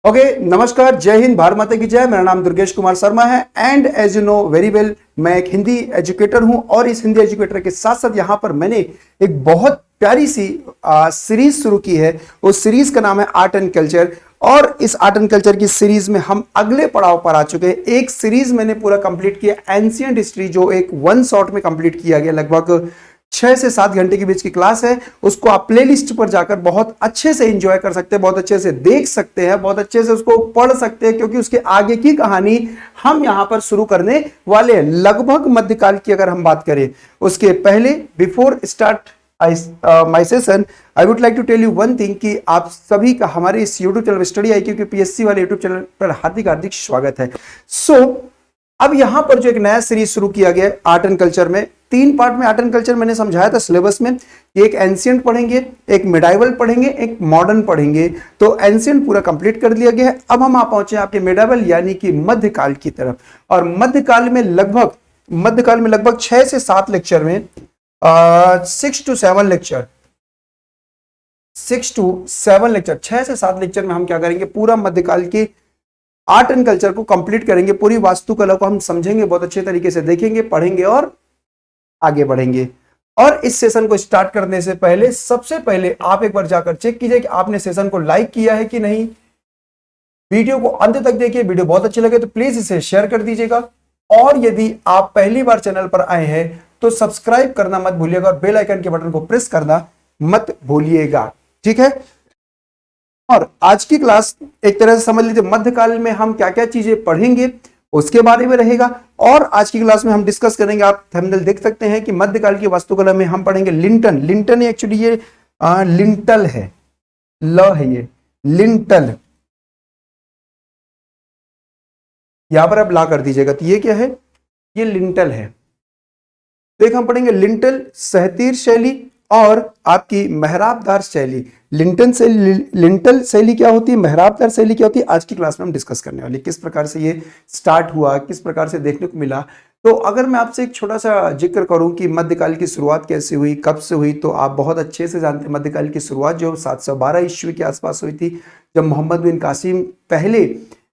Okay नमस्कार, जय हिंद, भारत माता की जय। मेरा नाम दुर्गेश कुमार शर्मा है and as you know very well मैं एक हिंदी एजुकेटर हूं और इस हिंदी एजुकेटर के साथ साथ यहां पर मैंने एक बहुत प्यारी सी सीरीज शुरू की है। उस सीरीज का नाम है आर्ट एंड कल्चर और इस आर्ट एंड कल्चर की सीरीज में हम अगले पड़ाव पर आ चुके हैं। एक सीरीज मैंने पूरा कंप्लीट किया एंशिएंट हिस्ट्री, जो एक वन शॉट में कंप्लीट किया गया। लगभग 6 से 7 घंटे के बीच की क्लास है। उसको आप प्लेलिस्ट पर जाकर बहुत अच्छे से एंजॉय कर सकते हैं, बहुत अच्छे से देख सकते हैं, बहुत अच्छे से उसको पढ़ सकते हैं, क्योंकि उसके आगे की कहानी हम यहां पर शुरू करने वाले हैं। लगभग मध्यकाल की अगर हम बात करें, उसके पहले before start my session I would like to tell you one thing कि आप सभी का हमारे इस यूट्यूब चैनल स्टडी IQ की PSC वाले यूट्यूब चैनल पर हार्दिक हार्दिक स्वागत है। अब यहां पर जो एक नया सीरीज शुरू किया गया आर्ट एंड कल्चर में, 3 पार्ट में आर्ट एंड कल्चर मैंने समझाया था सिलेबस में। एक एंशिएंट पढ़ेंगे, एक मिडाइवल पढ़ेंगे, एक मॉडर्न पढ़ेंगे। तो एंशिएंट पूरा कंप्लीट कर लिया गया है। अब हम आ पहुंचे आपके मिडाइवल यानी कि मध्यकाल की तरफ। और मध्यकाल में लगभग 6 से 7 लेक्चर में 6 to 7 लेक्चर 6 से 7 लेक्चर में हम क्या करेंगे, पूरा मध्यकाल की आर्ट एंड कल्चर को कंप्लीट करेंगे। पूरी वास्तुकला को हम समझेंगे, बहुत अच्छे तरीके से देखेंगे, पढ़ेंगे और आगे बढ़ेंगे। और इस सेशन को स्टार्ट करने से पहले सबसे पहले आप एक बार जाकर चेक कीजिए कि आपने सेशन को लाइक किया है कि नहीं। वीडियो को अंत तक देखिए, वीडियो बहुत अच्छी लगे तो प्लीज इसे शेयर कर दीजिएगा। और यदि आप पहली बार चैनल पर आए हैं तो सब्सक्राइब करना मत भूलिएगा और बेल आइकन के बटन को प्रेस करना मत भूलिएगा, ठीक है। और आज की क्लास एक तरह से समझ लीजिए मध्यकाल में हम क्या क्या चीजें पढ़ेंगे उसके बारे में रहेगा। और आज की क्लास में हम डिस्कस करेंगे, आप थंबनेल देख सकते हैं कि मध्यकाल की वास्तुकला में हम पढ़ेंगे लिंटन एक्चुअली ये लिंटल है, ल है, ये लिंटल, यहां पर आप ला कर दीजिएगा। तो ये क्या है, ये लिंटल है। तो एक हम पढ़ेंगे लिंटल, सहतीर शैली और आपकी मेहराबदार शैली। लिंटल शैली क्या होती है, मेहराबदार शैली क्या होती है, आज की क्लास में हम डिस्कस करने वाले। किस प्रकार से ये स्टार्ट हुआ, किस प्रकार से देखने को मिला। तो अगर मैं आपसे एक छोटा सा जिक्र करूं कि मध्यकाल की शुरुआत कैसे हुई, कब से हुई, तो आप बहुत अच्छे से जानते हैं मध्यकाल की शुरुआत जो 712 ईस्वी के आसपास हुई थी, जब मोहम्मद बिन कासिम पहले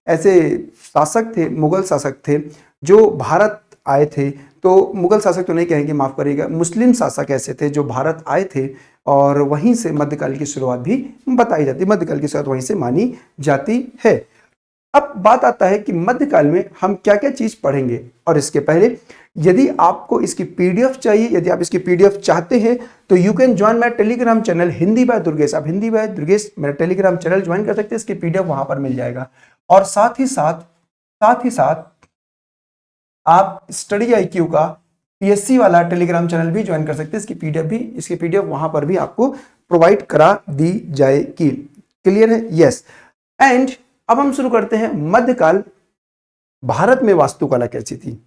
ऐसे शासक थे, मुगल शासक थे जो भारत आए थे। तो मुगल शासक तो नहीं कहेंगे, माफ करिएगा, मुस्लिम शासक ऐसे थे जो भारत आए थे और वहीं से मध्यकाल की शुरुआत भी बताई जाती है, मध्यकाल की शुरुआत वहीं से मानी जाती है। अब बात आता है कि मध्यकाल में हम क्या क्या चीज पढ़ेंगे। और इसके पहले यदि आपको इसकी PDF चाहिए, यदि आप इसकी PDF चाहते हैं तो you can join my Telegram channel Hindi by Durgesh. आप हिंदी बाय दुर्गेश मेरा टेलीग्राम चैनल ज्वाइन कर सकते हैं, इसकी PDF वहां पर मिल जाएगा। और साथ ही साथ आप स्टडी IQ का PSC वाला टेलीग्राम चैनल भी ज्वाइन कर सकते हैं, इसकी PDF वहां पर भी आपको प्रोवाइड करा दी जाएगी। क्लियर है, यस। एंड अब हम शुरू करते हैं मध्यकाल भारत में वास्तुकला कैसी थी।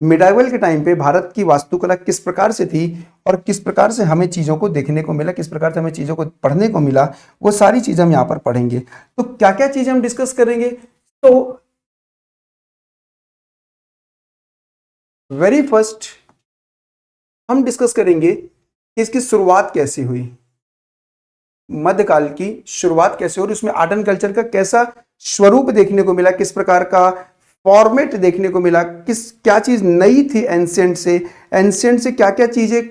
मिडाइवल के टाइम पे भारत की वास्तुकला किस प्रकार से थी और किस प्रकार से हमें चीजों को देखने को मिला, किस प्रकार से हमें चीजों को पढ़ने को मिला, वो सारी चीजें हम यहां पर पढ़ेंगे। तो क्या क्या चीजें हम डिस्कस करेंगे, तो वेरी फर्स्ट हम डिस्कस करेंगे कि इसकी शुरुआत कैसे हुई, मध्यकाल की शुरुआत कैसे हुई, उसमें आर्ट एंड कल्चर का कैसा स्वरूप देखने को मिला, किस प्रकार का फॉर्मेट देखने को मिला, क्या चीज नई थी एंशिएंट से क्या क्या चीजें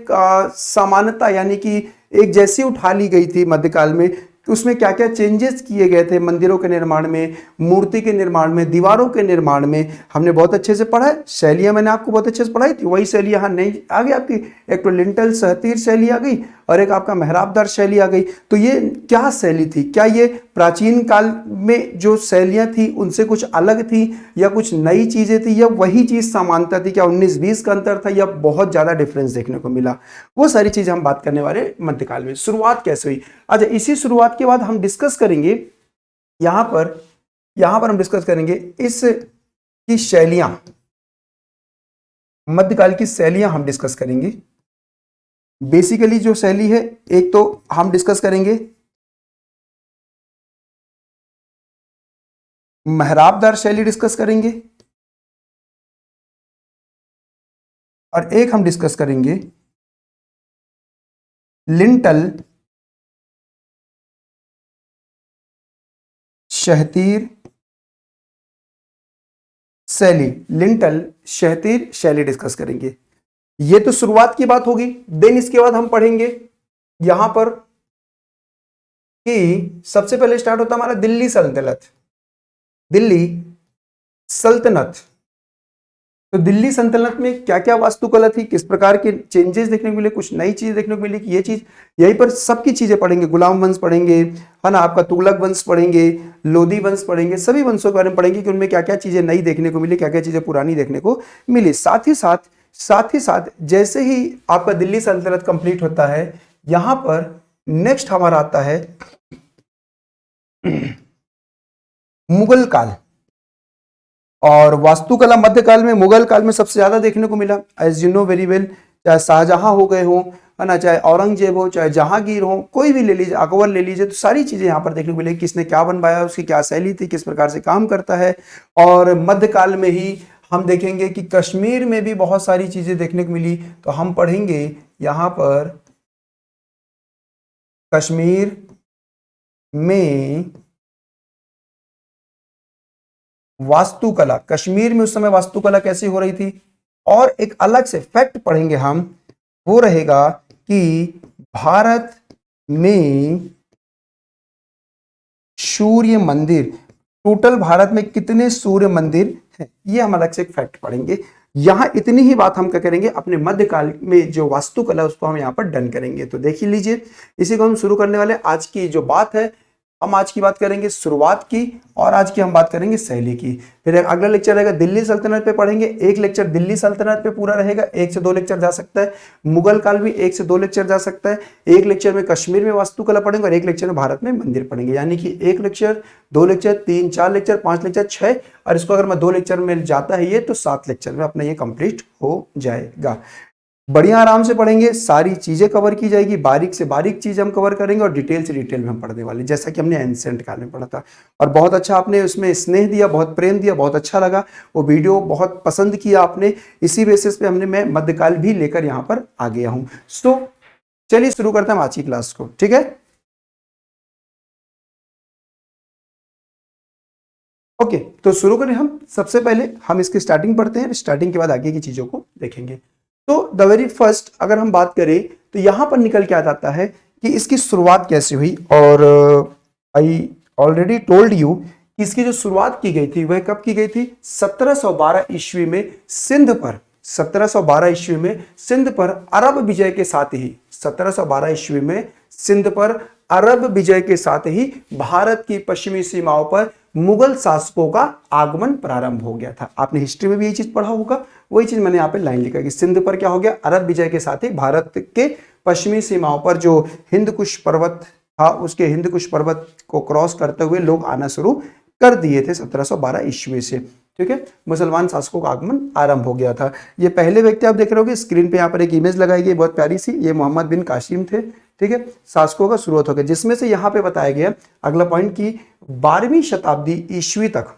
समानता यानी कि एक जैसी उठा ली गई थी मध्यकाल में, उसमें क्या क्या चेंजेस किए गए थे मंदिरों के निर्माण में, मूर्ति के निर्माण में, दीवारों के निर्माण में। हमने बहुत अच्छे से पढ़ा है, शैलियां मैंने आपको बहुत अच्छे से पढ़ाई थी, वही शैली यहाँ नहीं आ गई आपकी। एक तो लिंटल सहतीर शैली आ गई और एक आपका मेहराबदार शैली आ गई। तो ये क्या शैली थी, क्या ये प्राचीन काल में जो शैलियां थी उनसे कुछ अलग थी या कुछ नई चीजें थी या वही चीज समानता थी, क्या 19-20 का अंतर था या बहुत ज्यादा डिफरेंस देखने को मिला, वो सारी चीजें हम बात करने वाले मध्यकाल में। शुरुआत कैसे हुई, अच्छा इसी शुरुआत के बाद हम डिस्कस करेंगे यहां पर हम डिस्कस करेंगे इस की शैलियां, मध्यकाल की शैलियां हम डिस्कस करेंगे। बेसिकली जो शैली है, एक तो हम डिस्कस करेंगे मेहराबदार शैली डिस्कस करेंगे और एक हम डिस्कस करेंगे लिंटल क्षैतिज शैली, लिंटल क्षैतिज शैली डिस्कस करेंगे। ये तो शुरुआत की बात होगी। देन इसके बाद हम पढ़ेंगे यहां पर कि सबसे पहले स्टार्ट होता हमारा दिल्ली सल्तनत। दिल्ली सल्तनत, तो दिल्ली सल्तनत में क्या क्या वास्तुकला थी, किस प्रकार के चेंजेस देखने को मिले, कुछ नई चीज देखने को मिली कि ये चीज, यहीं पर सबकी चीजें पढ़ेंगे। गुलाम वंश पढ़ेंगे, है ना, आपका तुगलक वंश पढ़ेंगे, लोधी वंश पढ़ेंगे, सभी वंशों के बारे में पढ़ेंगे कि उनमें क्या क्या चीजें नई देखने को मिली, क्या क्या चीजें पुरानी देखने को मिली। साथ ही साथ जैसे ही आपका दिल्ली सल्तनत कंप्लीट होता है, यहां पर नेक्स्ट हमारा आता है मुगल काल। और वास्तुकला मध्यकाल में, मुगल काल में सबसे ज्यादा देखने को मिला। As you know very well, चाहे शाहजहां हो गए हो, है ना, चाहे औरंगजेब हो, चाहे जहांगीर हो, कोई भी ले लीजिए, अकबर ले लीजिए, तो सारी चीजें यहाँ पर देखने को मिलेगी। किसने क्या बनवाया, उसकी क्या शैली थी, किस प्रकार से काम करता है। और मध्यकाल में ही हम देखेंगे कि कश्मीर में भी बहुत सारी चीजें देखने को मिली। तो हम पढ़ेंगे यहाँ पर कश्मीर में वास्तुकला, कश्मीर में उस समय वास्तुकला कैसी हो रही थी। और एक अलग से फैक्ट पढ़ेंगे हम, वो रहेगा कि भारत में सूर्य मंदिर, टोटल भारत में कितने सूर्य मंदिर हैं, ये हम अलग से एक फैक्ट पढ़ेंगे। यहां इतनी ही बात हम क्या करेंगे, अपने मध्यकाल में जो वास्तुकला उसको हम यहां पर डन करेंगे। तो देख लीजिए, इसी को हम शुरू करने वाले। आज की जो बात है, हम आज की बात करेंगे शुरुआत की, और आज की हम बात करेंगे शैली की। फिर अगला लेक्चर रहेगा दिल्ली सल्तनत पे पढ़ेंगे। एक लेक्चर दिल्ली सल्तनत पे पूरा रहेगा, 1 से 2 लेक्चर जा सकता है। मुगल काल भी 1 से 2 लेक्चर जा सकता है। एक लेक्चर में कश्मीर में वास्तुकला पढ़ेंगे और एक लेक्चर में भारत में मंदिर पढ़ेंगे। यानी कि 1 लेक्चर, 2 लेक्चर, 3, 4 लेक्चर, 5 लेक्चर, 6, और इसको अगर मैं 2 लेक्चर में जाता है ये, तो 7 लेक्चर में अपना ये कंप्लीट हो जाएगा। बढ़िया आराम से पढ़ेंगे, सारी चीजें कवर की जाएगी, बारीक से बारीक चीज हम कवर करेंगे और डिटेल से डिटेल में हम पढ़ने वाले, जैसा कि हमने एंशिएंट काल में पढ़ा था। और बहुत अच्छा आपने उसमें स्नेह दिया, बहुत प्रेम दिया, बहुत अच्छा लगा वो वीडियो, बहुत पसंद किया आपने। इसी बेसिस पे मैं मध्यकाल भी लेकर यहाँ पर आ गया हूँ। सो चलिए शुरू करते हैं आज की क्लास को, ठीक है। ओके, तो शुरू करें हम। सबसे पहले हम इसकी स्टार्टिंग पढ़ते हैं, स्टार्टिंग के बाद आगे की चीजों को देखेंगे। तो द वेरी फर्स्ट अगर हम बात करें तो यहां पर निकल के आ जाता है कि इसकी शुरुआत कैसे हुई। और आई ऑलरेडी टोल्ड यू कि इसकी जो शुरुआत की गई थी वह कब की गई थी, 1712 ईस्वी में सिंध पर, 1712 ईस्वी में सिंध पर अरब विजय के साथ ही, 1712 ईस्वी में सिंध पर अरब विजय के साथ ही भारत की पश्चिमी सीमाओं पर मुगल शासकों का आगमन प्रारंभ हो गया था। आपने हिस्ट्री में भी यही चीज पढ़ा होगा, वही चीज मैंने यहाँ पे लाइन लिखा कि सिंध पर क्या हो गया, अरब विजय के साथ ही भारत के पश्चिमी सीमाओं पर जो हिंद कुश पर्वत था, उसके हिंद कुश पर्वत को क्रॉस करते हुए लोग आना शुरू कर दिए थे 1712 ईस्वी से। ठीक है, मुसलमान शासकों का आगमन आरंभ हो गया था। ये पहले व्यक्ति आप देख रहे होगे स्क्रीन पे, यहाँ पर एक इमेज लगाई गई बहुत प्यारी सी, ये मोहम्मद बिन कासिम थे। ठीक है, शासकों का शुरुआत हो गया, जिसमें से यहाँ पे बताया गया अगला पॉइंट की 12वीं शताब्दी ईस्वी तक,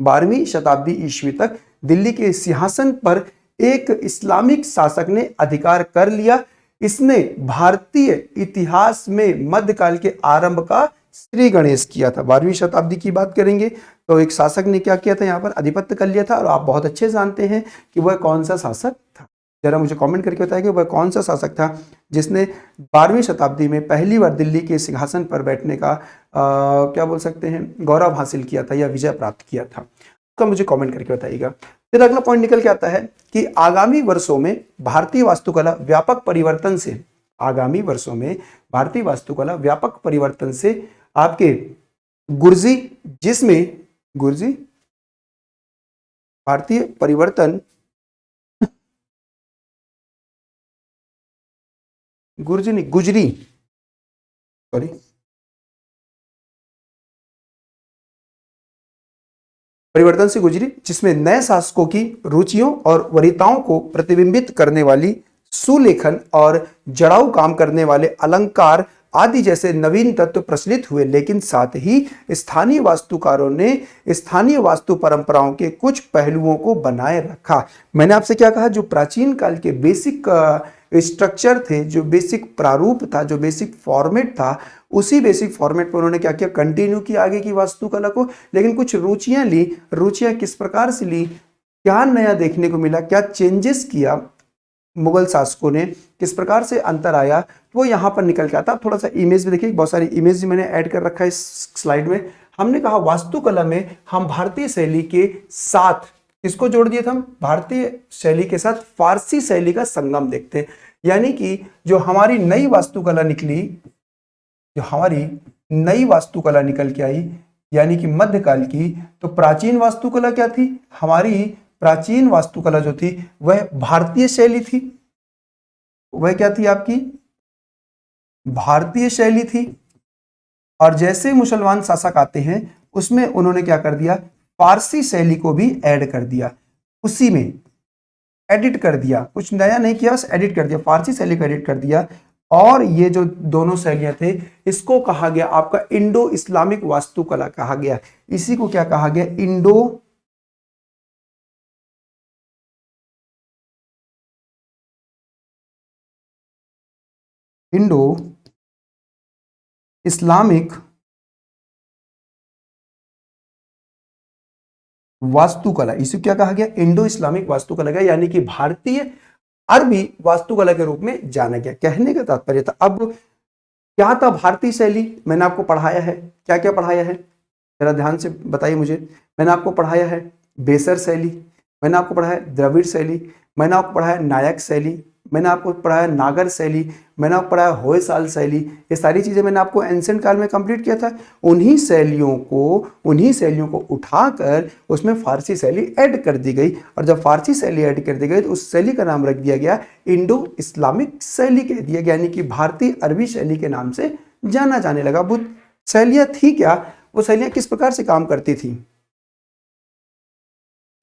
12वीं शताब्दी ईस्वी तक दिल्ली के सिंहासन पर एक इस्लामिक शासक ने अधिकार कर लिया। इसने भारतीय इतिहास में मध्यकाल के आरंभ का श्री गणेश किया था। 12वीं शताब्दी की बात करेंगे तो एक शासक ने क्या किया था, यहाँ पर आधिपत्य कर लिया था। और आप बहुत अच्छे जानते हैं कि वह कौन सा शासक था। जरा मुझे कमेंट करके बताइए कि वह कौन सा शासक था जिसने 12वीं शताब्दी में पहली बार दिल्ली के सिंहासन पर बैठने का क्या बोल सकते हैं, गौरव हासिल किया था या विजय प्राप्त किया था, तो मुझे कमेंट करके बताइएगा। फिर अगला पॉइंट निकल के आता है कि आगामी वर्षों में भारतीय वास्तुकला व्यापक परिवर्तन से, आगामी वर्षों में भारतीय वास्तुकला व्यापक परिवर्तन से आपके गुर्जी, जिसमें गुर्जी भारतीय परिवर्तन, गुर्जी नहीं गुजरी, सॉरी, परिवर्तन से गुजरी, जिसमें नए शासकों की रुचियों और वरीयताओं को प्रतिबिंबित करने वाली सुलेखन और जड़ाऊ काम करने वाले अलंकार आदि जैसे नवीन तत्व प्रचलित हुए। लेकिन साथ ही स्थानीय वास्तुकारों ने स्थानीय वास्तु परंपराओं के कुछ पहलुओं को बनाए रखा। मैंने आपसे क्या कहा, जो प्राचीन काल के बेसिक स्ट्रक्चर थे, जो बेसिक प्रारूप था, जो बेसिक फॉर्मेट था, उसी बेसिक फॉर्मेट पर उन्होंने क्या किया, कंटिन्यू किया आगे की वास्तुकला को। लेकिन कुछ रुचियां ली, रुचियां किस प्रकार से ली, क्या नया देखने को मिला, क्या चेंजेस किया मुगल शासकों ने, किस प्रकार से अंतर आया, वो यहाँ पर निकल के आता। थोड़ा सा इमेज भी देखिए, बहुत सारी इमेज मैंने ऐड कर रखा है इस स्लाइड में। हमने कहा वास्तुकला में हम भारतीय शैली के साथ किसको जोड़ दिए थे, हम भारतीय शैली के साथ फारसी शैली का संगम देखते हैं। यानी कि जो हमारी नई वास्तुकला निकली, जो हमारी नई वास्तुकला निकल के आई, यानी कि मध्यकाल की, तो प्राचीन वास्तुकला क्या थी, हमारी प्राचीन वास्तुकला जो थी वह भारतीय शैली थी। वह क्या थी, आपकी भारतीय शैली थी। और जैसे मुसलमान शासक आते हैं उसमें उन्होंने क्या कर दिया, फारसी शैली को भी ऐड कर दिया, उसी में एडिट कर दिया, कुछ नया नहीं किया, बस एडिट कर दिया, फारसी शैली को एडिट कर दिया। और ये जो दोनों शैलियां थे, इसको कहा गया आपका इंडो इस्लामिक वास्तुकला कहा गया। इसी को क्या कहा गया, इंडो इस्लामिक वास्तुकला। इसे क्या कहा गया, इंडो इस्लामिक वास्तुकला गया, यानी कि भारतीय अरबी वास्तुकला के रूप में जाना गया। कहने का तात्पर्य था, अब क्या था भारतीय शैली, मैंने आपको पढ़ाया है, क्या क्या पढ़ाया है जरा ध्यान से बताइए मुझे। मैंने आपको पढ़ाया है बेसर शैली, मैंने आपको पढ़ाया है द्रविड़ शैली, मैंने आपको पढ़ाया है नायक शैली, मैंने आपको पढ़ाया नागर शैली, मैंने आपको पढ़ाया होयसाल शैली। ये सारी चीजें मैंने आपको एंशिएंट काल में कंप्लीट किया था। उन्हीं शैलियों को उठाकर उसमें फारसी शैली ऐड कर दी गई, और जब फारसी शैली ऐड कर दी गई तो उस शैली का नाम रख दिया गया इंडो इस्लामिक शैली कह दिया गया, यानी कि भारतीय अरबी शैली के नाम से जाना जाने लगा। वो शैलियां थी क्या, वो शैलियां किस प्रकार से काम करती थी,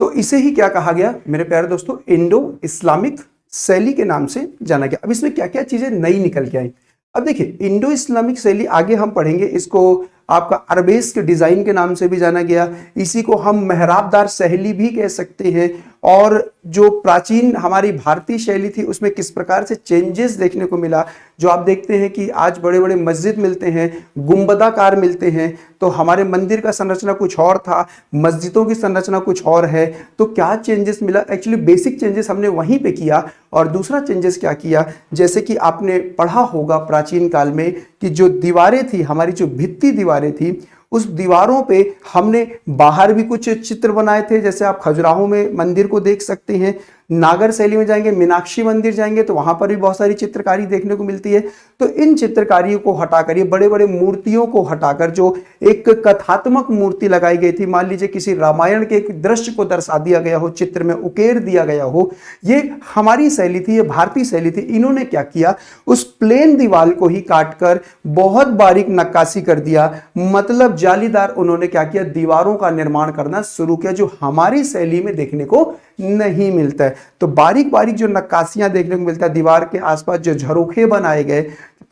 तो इसे ही क्या कहा गया मेरे प्यारे दोस्तों, इंडो इस्लामिक शैली के नाम से जाना गया। अब इसमें क्या क्या चीजें नई निकल के आई। अब देखिए इंडो इस्लामिक शैली आगे हम पढ़ेंगे, इसको आपका अरबेस्क डिजाइन के नाम से भी जाना गया, इसी को हम मेहराबदार शैली भी कह सकते हैं। और जो प्राचीन हमारी भारतीय शैली थी उसमें किस प्रकार से चेंजेस देखने को मिला, जो आप देखते हैं कि आज बड़े बड़े मस्जिद मिलते हैं, गुंबदाकार मिलते हैं, तो हमारे मंदिर का संरचना कुछ और था, मस्जिदों की संरचना कुछ और है। तो क्या चेंजेस मिला, एक्चुअली बेसिक चेंजेस हमने वहीं पे किया। और दूसरा चेंजेस क्या किया, जैसे कि आपने पढ़ा होगा प्राचीन काल में कि जो दीवारें थी, हमारी जो भित्ति दीवारें थी, उस दीवारों पे हमने बाहर भी कुछ चित्र बनाए थे, जैसे आप खजुराहो में मंदिर को देख सकते हैं। नागर शैली में जाएंगे, मीनाक्षी मंदिर जाएंगे तो वहां पर भी बहुत सारी चित्रकारी देखने को मिलती है। तो इन चित्रकारियों को हटाकर, ये बड़े बड़े मूर्तियों को हटाकर जो एक कथात्मक मूर्ति लगाई गई थी, मान लीजिए किसी रामायण के एक दृश्य को दर्शा दिया गया हो, चित्र में उकेर दिया गया हो, ये हमारी शैली थी, ये भारतीय शैली थी। इन्होंने क्या किया, उस प्लेन दीवार को ही काटकर बहुत बारीक नक्काशी कर दिया, मतलब जालीदार उन्होंने क्या किया, दीवारों का निर्माण करना शुरू किया, जो हमारी शैली में देखने को नहीं मिलता है। तो बारीक बारीक जो नक्काशियां देखने को मिलता है, दीवार के आसपास जो झरोखे बनाए गए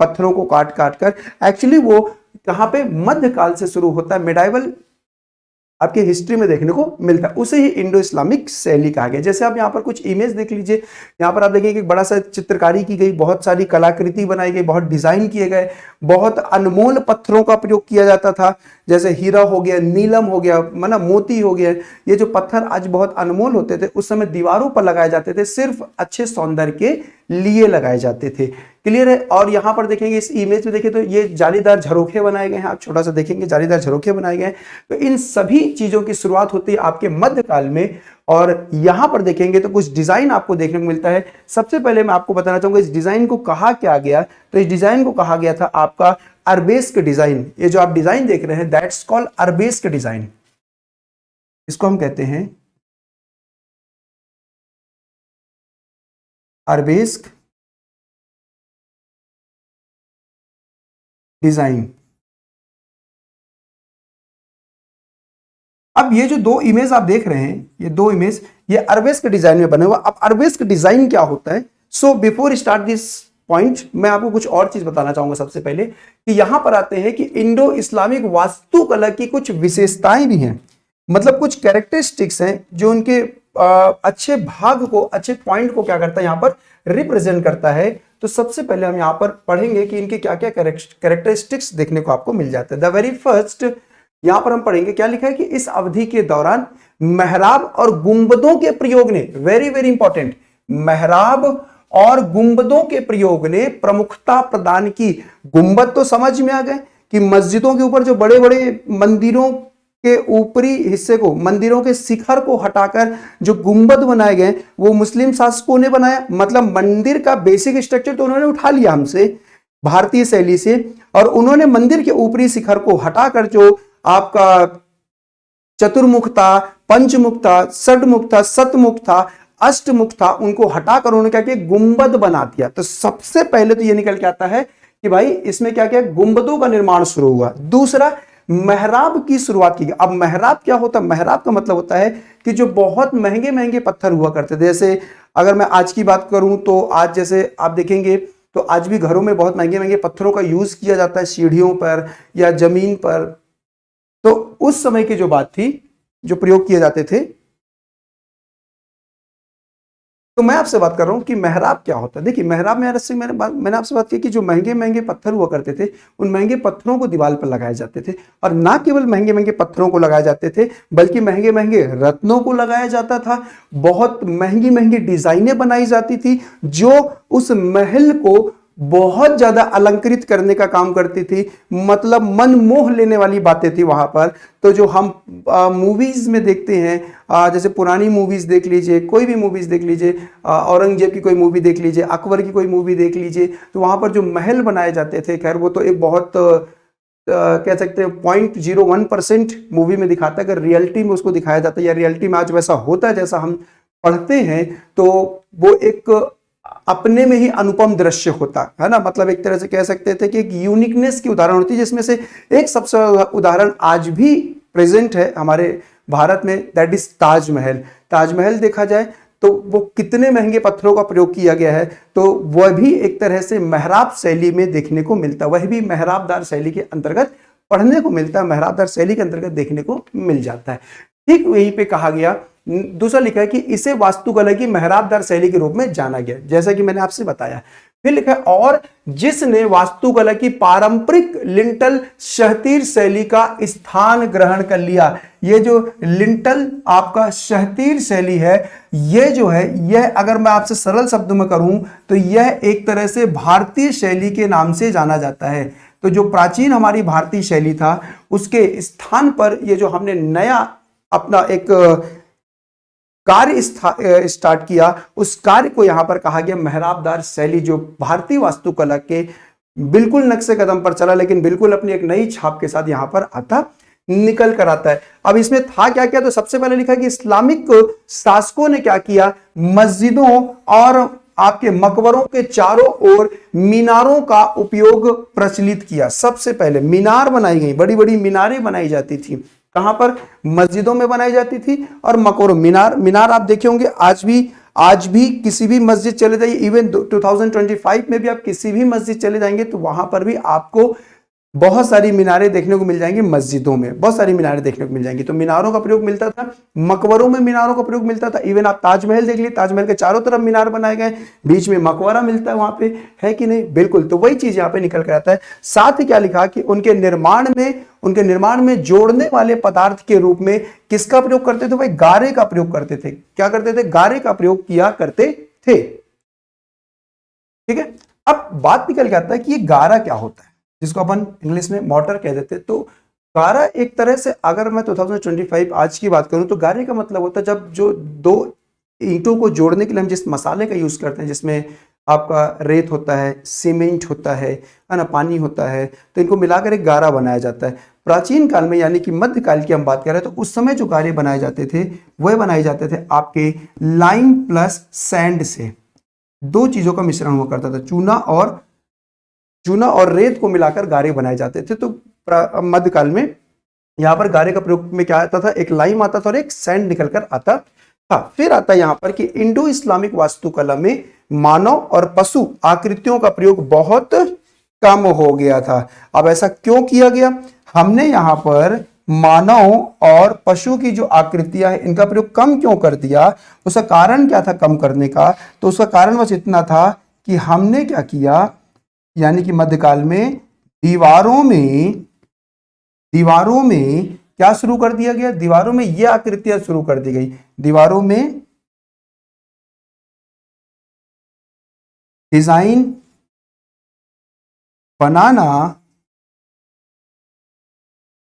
पत्थरों को काट काट कर, एक्चुअली वो कहां पे, मध्यकाल से शुरू होता है, मिडाइवल आपके हिस्ट्री में देखने को मिलता है, उसे ही इंडो इस्लामिक शैली कहा गया। जैसे आप यहाँ पर कुछ इमेज देख लीजिए, यहाँ पर आप देखेंगे कि बड़ा सा चित्रकारी की गई, बहुत सारी कलाकृति बनाई गई, बहुत डिजाइन किए गए, बहुत अनमोल पत्थरों का प्रयोग किया जाता था, जैसे हीरा हो गया, नीलम हो गया, माना मोती हो गया। ये जो पत्थर आज बहुत अनमोल होते थे, उस समय दीवारों पर लगाए जाते थे, सिर्फ अच्छे सौंदर्य के लिए लगाए जाते थे। क्लियर है। और यहां पर देखेंगे, इस इमेज में देखें तो ये जालीदार झरोखे बनाए गए हैं, आप छोटा सा देखेंगे जालीदार झरोखे बनाए गए हैं। तो इन सभी चीजों की शुरुआत होती है आपके मध्यकाल में। और यहां पर देखेंगे तो कुछ डिजाइन आपको देखने को मिलता है। सबसे पहले मैं आपको बताना चाहूंगा इस डिजाइन को कहा क्या गया, तो इस डिजाइन को कहा गया था आपका अरबेस्क डिजाइन। ये जो आप डिजाइन देख रहे हैं, दैट्स कॉल्ड अरबेस्क डिजाइन, इसको हम कहते हैं अरबेस्क डिजाइन। अब ये जो दो इमेज आप देख रहे हैं, ये दो इमेज, ये अरबेस्क डिजाइन में बने हुआ। अब अरबेस्क डिजाइन क्या होता है, so before start this point मैं आपको कुछ और चीज बताना चाहूंगा। सबसे पहले कि यहां पर आते हैं कि इंडो इस्लामिक वास्तुकला की कुछ विशेषताएं भी हैं, मतलब कुछ कैरेक्टरिस्टिक्स हैं जो उनके अच्छे भाग को, अच्छे पॉइंट को क्या करता है यहाँ पर रिप्रेजेंट करता है। तो सबसे पहले हम यहाँ पर पढ़ेंगे कि इनके क्या क्या कैरेक्टरिस्टिक्स देखने को आपको मिल जाते हैं। द वेरी फर्स्ट यहाँ पर हम पढ़ेंगे, क्या लिखा है कि इस अवधि के दौरान मेहराब और गुंबदों के प्रयोग ने, वेरी वेरी इंपॉर्टेंट, मेहराब और गुंबदों के प्रयोग ने प्रमुखता प्रदान की। गुंबद तो समझ में आ गए कि मस्जिदों के ऊपर जो बड़े बड़े मंदिरों के ऊपरी हिस्से को, मंदिरों के शिखर को हटाकर जो गुंबद बनाए गए वो मुस्लिम शासकों ने बनाया। मतलब मंदिर का बेसिक स्ट्रक्चर तो उन्होंने उठा लिया हमसे भारतीय शैली से, और उन्होंने मंदिर के ऊपरी शिखर को हटाकर जो आपका चतुर्मुख था, पंचमुख था, षडमुख था, सतमुख था, अष्टमुख था, उनको हटाकर उन्होंने क्या किया, गुंबद बना दिया। तो सबसे पहले तो ये निकल के आता है कि भाई इसमें क्या क्या गुंबदों का निर्माण शुरू हुआ। दूसरा, मेहराब की शुरुआत की गई। अब मेहराब क्या होता है? मेहराब का मतलब होता है कि जो बहुत महंगे महंगे पत्थर हुआ करते थे। जैसे अगर मैं आज की बात करूं तो आज जैसे आप देखेंगे तो आज भी घरों में बहुत महंगे महंगे पत्थरों का यूज किया जाता है, सीढ़ियों पर या जमीन पर। तो उस समय की जो बात थी, जो प्रयोग किए जाते थे, तो मैं आपसे बात कर रहा हूं कि मेहराब क्या होता है। देखिए मेहराब में मैंने आपसे बात की कि जो महंगे महंगे पत्थर हुआ करते थे, उन महंगे पत्थरों को दीवार पर लगाए जाते थे, और ना केवल महंगे महंगे पत्थरों को लगाए जाते थे बल्कि महंगे महंगे रत्नों को लगाया जाता था। बहुत महंगी महंगी डिजाइनें बनाई जाती थी जो उस महल को बहुत ज्यादा अलंकृत करने का काम करती थी। मतलब मन मोह लेने वाली बातें थी वहां पर। तो जो हम मूवीज में देखते हैं, जैसे पुरानी मूवीज देख लीजिए, कोई भी मूवीज देख लीजिए, औरंगजेब की कोई मूवी देख लीजिए, अकबर की कोई मूवी देख लीजिए, तो वहां पर जो महल बनाए जाते थे, खैर वो तो एक बहुत कह सकते हैं 0.01% मूवी में दिखाता है। अगर रियलिटी में उसको दिखाया जाता है या रियलिटी में आज वैसा होता है जैसा हम पढ़ते हैं, तो वो एक अपने में ही अनुपम दृश्य होता है ना। मतलब एक तरह से कह सकते थे कि एक यूनिकनेस की उदाहरण होती है, जिसमें से एक सबसे उदाहरण आज भी प्रेजेंट है हमारे भारत में, दैट इज ताजमहल। ताजमहल देखा जाए तो वो कितने महंगे पत्थरों का प्रयोग किया गया है, तो वह भी एक तरह से मेहराब शैली में देखने को मिलता है। वह भी मेहराबदार शैली के अंतर्गत पढ़ने को मिलता है, मेहराबदार शैली के अंतर्गत देखने को मिल जाता है। ठीक वहीं पे कहा गया, दूसरा लिखा है कि इसे वास्तुकला की मेहराबदार शैली के रूप में जाना गया, जैसा कि मैंने आपसे बताया। फिर लिखा है, और जिसने वास्तुकला की पारंपरिक लिंटल शहतीर शैली का स्थान ग्रहण कर लिया। ये जो लिंटल आपका शहतीर शैली है, ये जो है, यह अगर मैं आपसे सरल शब्दों में करूं तो यह एक तरह से भारतीय शैली के नाम से जाना जाता है। तो जो प्राचीन हमारी भारतीय शैली था, उसके स्थान पर ये जो हमने नया अपना एक कार्य स्टार्ट किया, उस कार्य को यहां पर कहा गया मेहराबदार शैली, जो भारतीय वास्तुकला के बिल्कुल नक्शे कदम पर चला, लेकिन बिल्कुल अपनी एक नई छाप के साथ यहां पर आता निकल कर आता है। अब इसमें था क्या क्या, तो सबसे पहले लिखा कि इस्लामिक शासकों ने क्या किया, मस्जिदों और आपके मकबरों के चारों ओर मीनारों का उपयोग प्रचलित किया। सबसे पहले मीनार बनाई गई, बड़ी बड़ी मीनारें बनाई जाती थी। कहां पर? मस्जिदों में बनाई जाती थी और मकबरों। मीनार आप देखे होंगे आज भी किसी भी मस्जिद चले जाइए, इवन 2025 में भी आप किसी भी मस्जिद चले जाएंगे तो वहां पर भी आपको बहुत सारी मीनारें देखने को मिल जाएंगी। मस्जिदों में बहुत सारी मीनारें देखने को मिल जाएंगी। तो मीनारों का प्रयोग मिलता था, मकबरों में मीनारों का प्रयोग मिलता था। इवन आप ताजमहल देख लीजिए, ताजमहल के चारों तरफ मीनार बनाए गए, बीच में मकबरा मिलता है वहां पे, है कि नहीं? बिल्कुल। तो वही चीज यहाँ पे निकल कर आता है। साथ ही क्या लिखा कि उनके निर्माण में जोड़ने वाले पदार्थ के रूप में किसका प्रयोग करते थे? भाई गारे का प्रयोग करते थे। क्या करते थे? गारे का प्रयोग किया करते थे। ठीक है। अब बात निकल के आता है कि ये गारा क्या होता है, जिसको अपन इंग्लिश में मोटर कह देते हैं। तो गारा एक तरह से, अगर मैं 2025 आज की बात करूं तो गारे का मतलब होता है जब जो दो ईंटों को जोड़ने के लिए हम जिस मसाले का यूज करते हैं, जिसमें आपका रेत होता है, सीमेंट होता है ना, पानी होता है, तो इनको मिलाकर एक गारा बनाया जाता है। प्राचीन काल में यानी कि मध्यकाल की हम बात कर रहे हैं, तो उस समय जो गारे बनाए जाते थे वह बनाए जाते थे आपके लाइम प्लस सैंड से। दो चीजों का मिश्रण हुआ करता था, चूना और रेत को मिलाकर गारे बनाए जाते थे। तो मध्यकाल में यहां पर गारे का प्रयोग में क्या आता था? एक लाइम आता था और एक सैंड निकल कर आता था। फिर आता है यहां पर कि इंडो इस्लामिक वास्तुकला में मानव और पशु आकृतियों का प्रयोग बहुत कम हो गया था। अब ऐसा क्यों किया गया? हमने यहां पर मानव और पशु की जो आकृतियां हैं इनका प्रयोग कम क्यों कर दिया, उसका कारण क्या था कम करने का? तो उसका कारण बस इतना था कि हमने क्या किया, यानी कि मध्यकाल में दीवारों में क्या शुरू कर दिया गया, दीवारों में ये आकृतियां शुरू कर दी गई। दीवारों में डिजाइन बनाना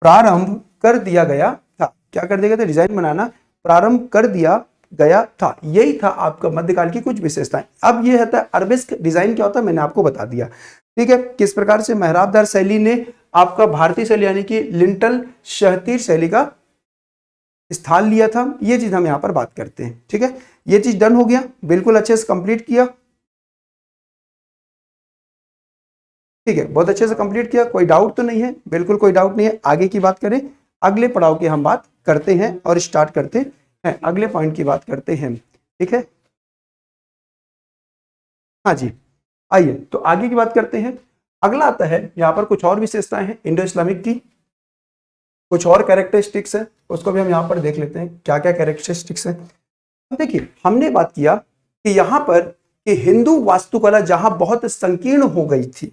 प्रारंभ कर दिया गया था। क्या कर दिया गया था? डिजाइन बनाना प्रारंभ कर दिया गया था। यही था आपका मध्यकाल की कुछ विशेषताएं। अब ये होता है अरबिस्क डिजाइन क्या होता है, मैंने आपको बता दिया। ठीक है, किस प्रकार से मेहराबदार शैली ने आपका भारतीय शैली यानी कि लिंटल शहतीर शैली का स्थान लिया था, ये चीज हम यहां पर बात करते हैं। ठीक है, ये चीज डन हो गया, बिल्कुल अच्छे से कंप्लीट किया। ठीक है, बहुत अच्छे से कंप्लीट किया, कोई डाउट तो नहीं है? बिल्कुल कोई डाउट नहीं है। आगे की बात करें, अगले पड़ाव की हम बात करते हैं और स्टार्ट करते हैं, अगले पॉइंट की बात करते हैं। ठीक है, हाँ जी, आइए तो आगे की बात करते हैं। अगला आता है यहाँ पर कुछ और विशेषताएं हैं इंडो इस्लामिक की, कुछ और कैरेक्टरिस्टिक्स है, उसको भी हम यहाँ पर देख लेते हैं क्या क्या कैरेक्टरिस्टिक्स है। देखिए, हमने बात किया कि यहाँ पर कि हिंदू वास्तुकला जहां बहुत संकीर्ण हो गई थी,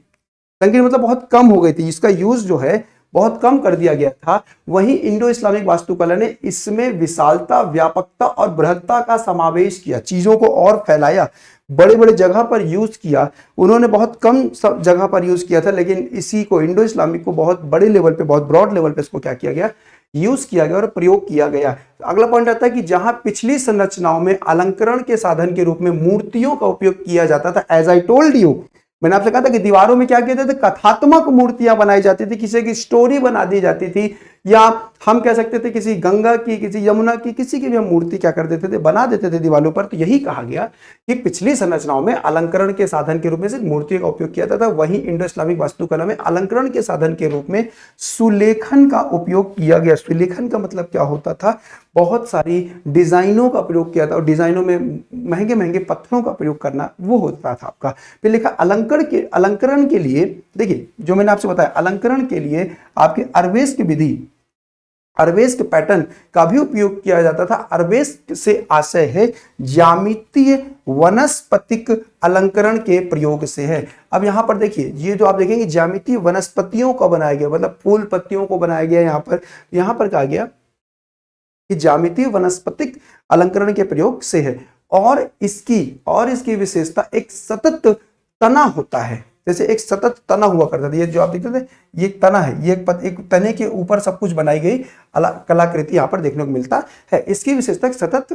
संकीर्ण मतलब बहुत कम हो गई थी, इसका यूज जो है बहुत कम कर दिया गया था, वहीं इंडो इस्लामिक वास्तुकला ने इसमें विशालता, व्यापकता और बृहत्ता का समावेश किया, चीजों को और फैलाया, बड़े बड़े जगह पर यूज किया। उन्होंने बहुत कम जगह पर यूज किया था, लेकिन इसी को इंडो इस्लामिक को बहुत बड़े लेवल पे, बहुत ब्रॉड लेवल पे इसको क्या किया गया, यूज किया गया और प्रयोग किया गया। अगला पॉइंट आता है कि जहां पिछली संरचनाओं में अलंकरण के साधन के रूप में मूर्तियों का उपयोग किया जाता था, एज आई टोल्ड यू, मैंने आपसे कहा था कि दीवारों में क्या कहते थे, कथात्मक मूर्तियां बनाई जाती थी, किसी की स्टोरी बना दी जाती थी, या हम कह सकते थे किसी गंगा की, किसी यमुना की, किसी की भी हम मूर्ति क्या कर देते थे, बना देते थे दीवारों पर। तो यही कहा गया कि पिछली संरचनाओं में अलंकरण के साधन के रूप में सिर्फ मूर्तियों का उपयोग किया जाता था, वहीं इंडो इस्लामिक वास्तुकला में अलंकरण के साधन के रूप में सुलेखन का उपयोग किया गया। सुलेखन का मतलब क्या होता था, बहुत सारी डिजाइनों का प्रयोग किया था, और डिजाइनों में महंगे महंगे पत्थरों का प्रयोग करना वो होता था आपका। फिर लिखा अलंकरण के लिए, देखिए जो मैंने आपसे बताया, अलंकरण के लिए आपके अरवेस्क विधि, अरवेस्क पैटर्न का भी उपयोग किया जाता था। अरवेस्क से आशय है ज्यामितीय वनस्पतिक अलंकरण के प्रयोग से है। अब यहां पर देखिए, ये जो आप देखेंगे ज्यामितीय वनस्पतियों का बनाया गया, मतलब फूल पत्तियों को बनाया गया। यहां पर कहा गया कि ज्यामितीय वनस्पतिक अलंकरण के प्रयोग से है, और इसकी विशेषता एक सतत तना होता है। जैसे एक सतत तना हुआ करता था, ये जो आप देखते थे, ये एक तना है, ये एक तने के ऊपर सब कुछ बनाई गई कलाकृति यहां पर देखने को मिलता है। इसकी विशेषता सतत